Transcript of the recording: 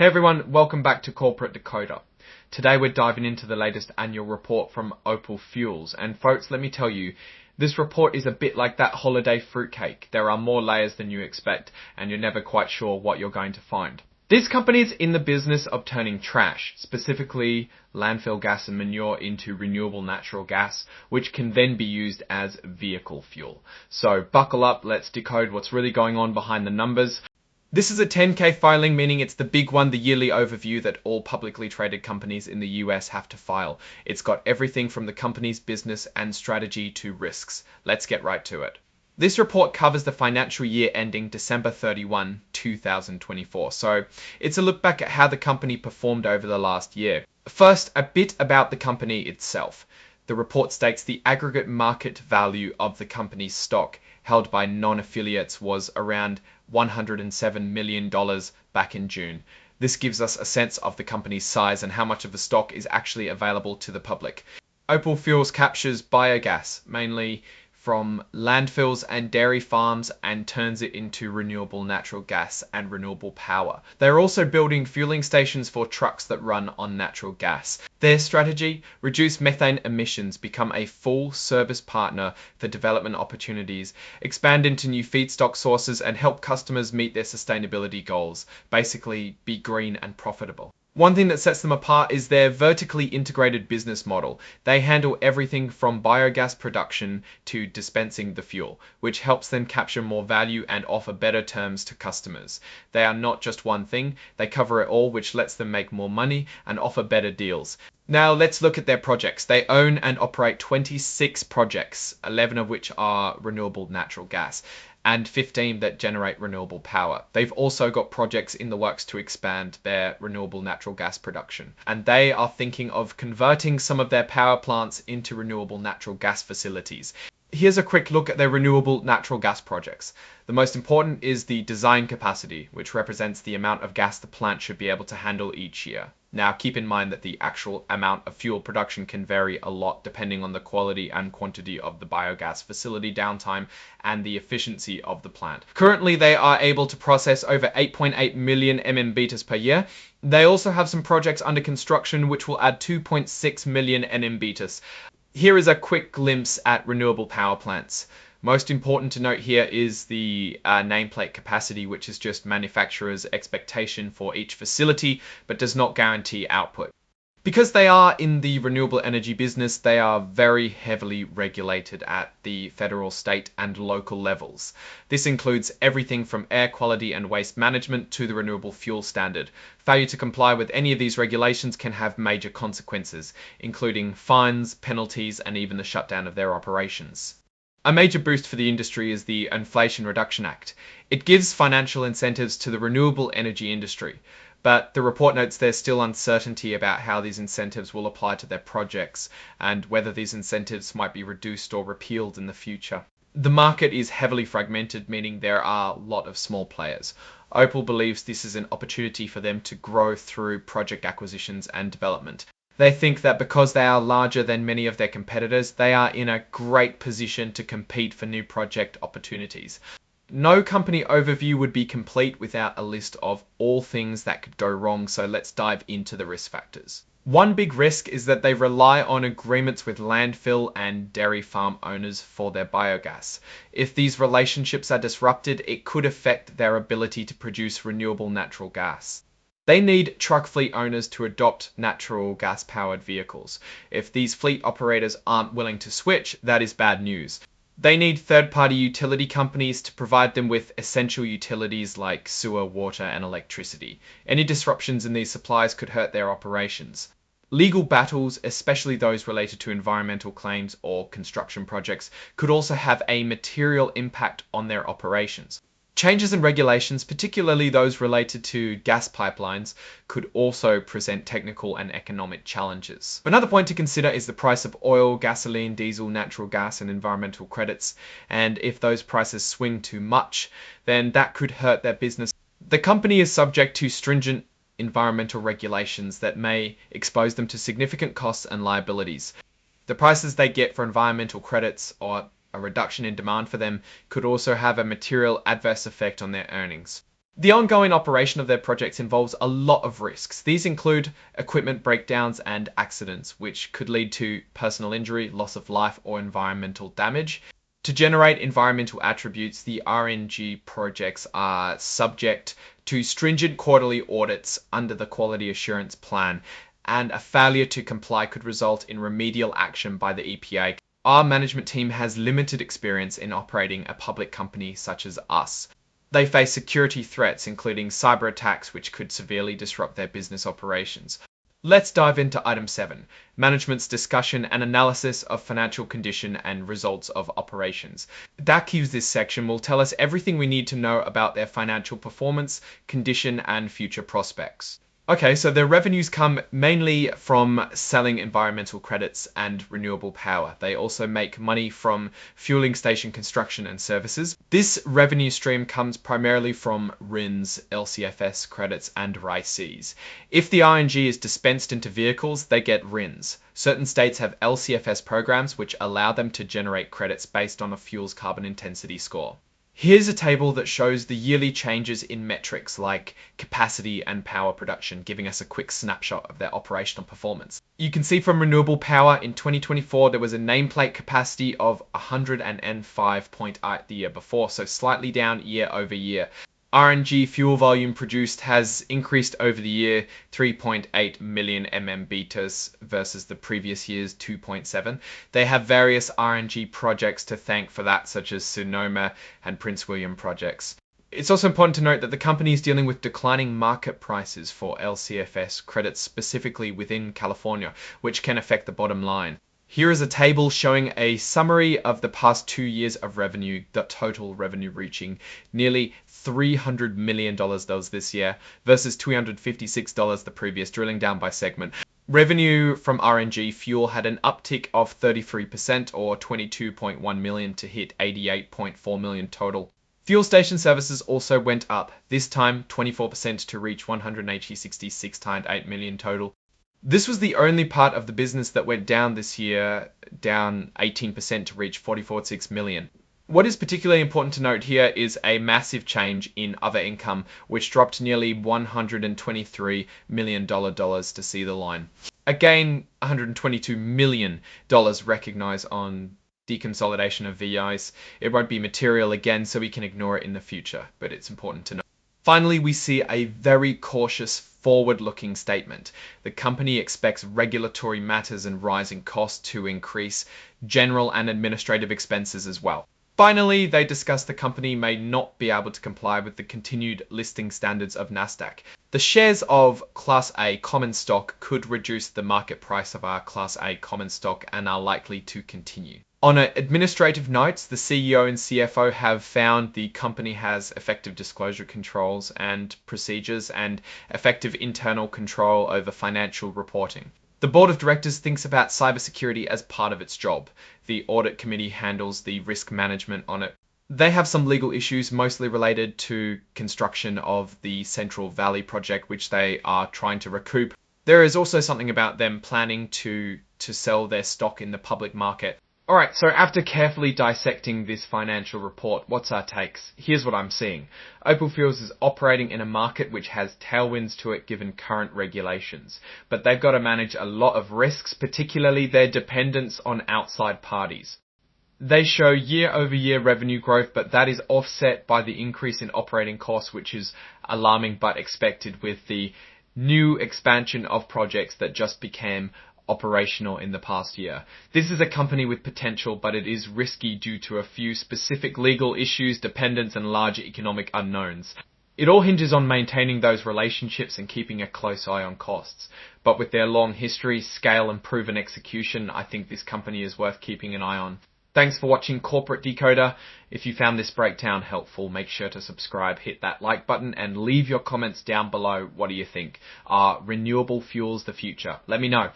Hey everyone, welcome back to Corporate Decoder. Today we're diving into the latest annual report from Opal Fuels. And folks, let me tell you, this report is a bit like that holiday fruitcake. There are more layers than you expect, and you're never quite sure what you're going to find. This company is in the business of turning trash, specifically landfill gas and manure, into renewable natural gas, which can then be used as vehicle fuel. So buckle up, let's decode what's really going on behind the numbers. This is a 10K filing, meaning it's the big one, the yearly overview that all publicly traded companies in the US have to file. It's got everything from the company's business and strategy to risks. Let's get right to it. This report covers the financial year ending December 31, 2024. So it's a look back at how the company performed over the last year. First, a bit about the company itself. The report states the aggregate market value of the company's stock held by non-affiliates was around $107 million back in June. This gives us a sense of the company's size and how much of the stock is actually available to the public. Opal Fuels captures biogas, mainly from landfills and dairy farms, and turns it into renewable natural gas and renewable power. They're also building fueling stations for trucks that run on natural gas. Their strategy: reduce methane emissions, become a full service partner for development opportunities, expand into new feedstock sources, and help customers meet their sustainability goals. Basically, be green and profitable. One thing that sets them apart is their vertically integrated business model. They handle everything from biogas production to dispensing the fuel, which helps them capture more value and offer better terms to customers. They are not just one thing, they cover it all, which lets them make more money and offer better deals. Now let's look at their projects. They own and operate 26 projects, 11 of which are renewable natural gas, and 15 that generate renewable power. They've also got projects in the works to expand their renewable natural gas production. And they are thinking of converting some of their power plants into renewable natural gas facilities. Here's a quick look at their renewable natural gas projects. The most important is the design capacity, which represents the amount of gas the plant should be able to handle each year. Now, keep in mind that the actual amount of fuel production can vary a lot depending on the quality and quantity of the biogas facility downtime and the efficiency of the plant. Currently, they are able to process over 8.8 million MMBtus per year. They also have some projects under construction which will add 2.6 million MMBtus. Here is a quick glimpse at renewable power plants. Most important to note here is the nameplate capacity, which is just manufacturer's expectation for each facility, but does not guarantee output. Because they are in the renewable energy business, they are very heavily regulated at the federal, state, and local levels. This includes everything from air quality and waste management to the renewable fuel standard. Failure to comply with any of these regulations can have major consequences, including fines, penalties, and even the shutdown of their operations. A major boost for the industry is the Inflation Reduction Act. It gives financial incentives to the renewable energy industry, but the report notes there's still uncertainty about how these incentives will apply to their projects and whether these incentives might be reduced or repealed in the future. The market is heavily fragmented, meaning there are a lot of small players. Opal believes this is an opportunity for them to grow through project acquisitions and development. They think that because they are larger than many of their competitors, they are in a great position to compete for new project opportunities. No company overview would be complete without a list of all things that could go wrong, so let's dive into the risk factors. One big risk is that they rely on agreements with landfill and dairy farm owners for their biogas. If these relationships are disrupted, it could affect their ability to produce renewable natural gas. They need truck fleet owners to adopt natural gas powered vehicles. If these fleet operators aren't willing to switch, that is bad news. They need third-party utility companies to provide them with essential utilities like sewer, water, and electricity. Any disruptions in these supplies could hurt their operations. Legal battles, especially those related to environmental claims or construction projects, could also have a material impact on their operations. Changes in regulations, particularly those related to gas pipelines, could also present technical and economic challenges. Another point to consider is the price of oil, gasoline, diesel, natural gas, and environmental credits. And if those prices swing too much, then that could hurt their business. The company is subject to stringent environmental regulations that may expose them to significant costs and liabilities. The prices they get for environmental credits or a reduction in demand for them could also have a material adverse effect on their earnings. The ongoing operation of their projects involves a lot of risks. These include equipment breakdowns and accidents, which could lead to personal injury, loss of life, or environmental damage. To generate environmental attributes, the RNG projects are subject to stringent quarterly audits under the Quality Assurance Plan, and a failure to comply could result in remedial action by the EPA. Our management team has limited experience in operating a public company such as us. They face security threats, including cyber attacks, which could severely disrupt their business operations. Let's dive into item 7, management's discussion and analysis of financial condition and results of operations. DAQ's this section will tell us everything we need to know about their financial performance, condition, and future prospects. Okay, so their revenues come mainly from selling environmental credits and renewable power. They also make money from fueling station construction and services. This revenue stream comes primarily from RINs, LCFS credits, and RICs. If the RNG is dispensed into vehicles, they get RINs. Certain states have LCFS programs which allow them to generate credits based on a fuel's carbon intensity score. Here's a table that shows the yearly changes in metrics like capacity and power production, giving us a quick snapshot of their operational performance. You can see from renewable power in 2024, there was a nameplate capacity of 105.8 the year before, so slightly down year over year. RNG fuel volume produced has increased over the year 3.8 million MMBtus versus the previous year's 2.7. They have various RNG projects to thank for that, such as Sonoma and Prince William projects. It's also important to note that the company is dealing with declining market prices for LCFS credits, specifically within California, which can affect the bottom line. Here is a table showing a summary of the past 2 years of revenue, the total revenue reaching nearly $300 million this year versus $256 the previous, drilling down by segment. Revenue from RNG fuel had an uptick of 33% or $22.1 million to hit $88.4 million total. Fuel station services also went up, this time 24% to reach $166.8 million total. This was the only part of the business that went down this year, down 18% to reach $44.6 million. What is particularly important to note here is a massive change in other income, which dropped nearly $123 million to see the line. Again, $122 million recognized on deconsolidation of VIs. It won't be material again, so we can ignore it in the future, but it's important to know. Finally, we see a very cautious forward-looking statement. The company expects regulatory matters and rising costs to increase general and administrative expenses as well. Finally, they discuss the company may not be able to comply with the continued listing standards of Nasdaq. The shares of Class A common stock could reduce the market price of our Class A common stock and are likely to continue. On administrative notes, the CEO and CFO have found the company has effective disclosure controls and procedures and effective internal control over financial reporting. The board of directors thinks about cybersecurity as part of its job. The audit committee handles the risk management on it. They have some legal issues mostly related to construction of the Central Valley project, which they are trying to recoup. There is also something about them planning to sell their stock in the public market. Alright, so after carefully dissecting this financial report, what's our takes? Here's what I'm seeing. Opal Fuels is operating in a market which has tailwinds to it given current regulations. But they've got to manage a lot of risks, particularly their dependence on outside parties. They show year-over-year revenue growth, but that is offset by the increase in operating costs, which is alarming but expected with the new expansion of projects that just became operational in the past year. This is a company with potential, but it is risky due to a few specific legal issues, dependence, and large economic unknowns. It all hinges on maintaining those relationships and keeping a close eye on costs. But with their long history, scale, and proven execution, I think this company is worth keeping an eye on. Thanks for watching Corporate Decoder. If you found this breakdown helpful, make sure to subscribe, hit that like button, and leave your comments down below. What do you think? Are renewable fuels the future? Let me know.